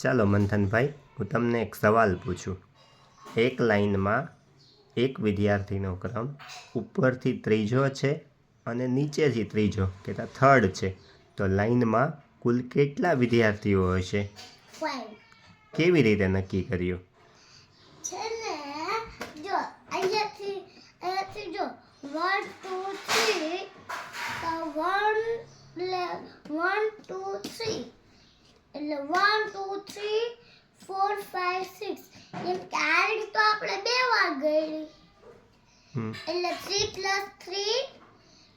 ચાલો મંથનભાઈ, હું તમને એક સવાલ પૂછું. એક લાઈનમાં એક વિદ્યાર્થીનો ક્રમ ઉપરથી ત્રીજો છે અને નીચેથી ત્રીજો કે થર્ડ છે, તો લાઈનમાં કુલ કેટલા વિદ્યાર્થીઓ હશે? 5. કેવી રીતે નક્કી કર્યું? છે ને, જો અહીંયાથી જો 1 2 3 તો 1 2 3 એટલે 1 2 3 4 5 6 એમ કે આ રીત તો આપણે બે વાર ગઈ એટલે 3 + 3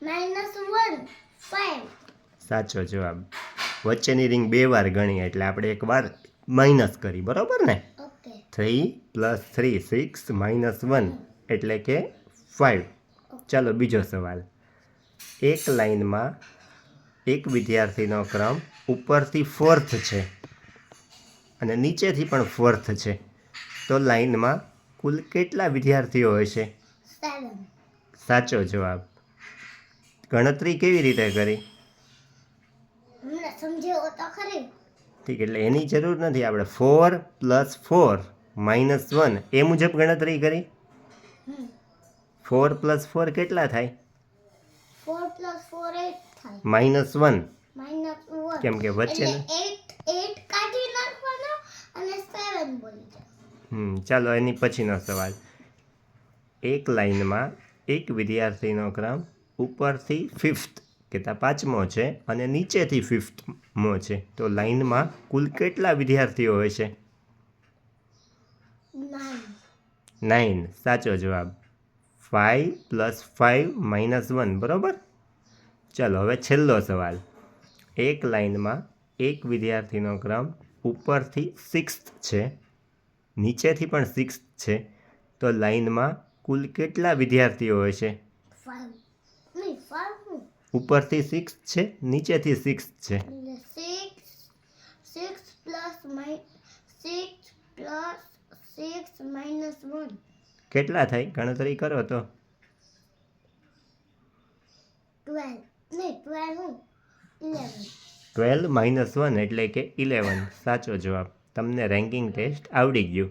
-1 5. સાચો જવાબ. વચ્ચેની રીંગ બે વાર ગણી એટલે આપણે એક વાર માઇનસ કરી, બરોબર ને? ઓકે. 3 + 3 6 -1 એટલે કે 5. ચાલો બીજો સવાલ. એક લાઈનમાં એક વિદ્યાર્થીનો ક્રમ ઉપરથી ફોર્થ છે અને નીચેથી પણ ફોર્થ છે, તો લાઈનમાં કુલ કેટલા વિદ્યાર્થીઓ હશે? 7. સાચો જવાબ. ગણતરી કેવી રીતે કરી? મને સમજાવો તો ખરી. ઠીક, એટલે એની જરૂર નથી, આપણે 4 + 4 -1 એ મુજબ ગણતરી કરી. 4 + 4 કેટલા થાય? 4 + 4 8 થાય. -1 -1 કેમ કે વચ્ચે એટલે 8 કાઢી નાખવાનો અને 7 બોલી જાય. ચાલો એની પછીનો સવાલ. એક લાઈનમાં એક વિદ્યાર્થીનો ક્રમ ઉપરથી ફિફ્થ કે પાંચમો છે અને નીચેથી ફિફ્થમો છે, તો લાઈનમાં કુલ કેટલા વિદ્યાર્થીઓ હશે? 9. સાચો જવાબ. 5 + 5 -1, બરોબર. ચાલો હવે છેલ્લો સવાલ. એક લાઈનમાં એક વિદ્યાર્થીનો ક્રમ ઉપરથી સિક્સ્થ છે, નીચેથી પણ સિક્સ્થ છે, તો લાઈનમાં કુલ કેટલા વિદ્યાર્થીઓ હશે? 5. ઉપરથી સિક્સ્થ છે, નીચેથી સિક્સ્થ છે. 6 + 6 -1 કેટલા થાય? ગણતરી કરો તો. 12. નહીં, 12 11. 12 -1 એટલે કે 11. સાચો જવાબ. તમને રેન્કિંગ ટેસ્ટ આવડી ગયું.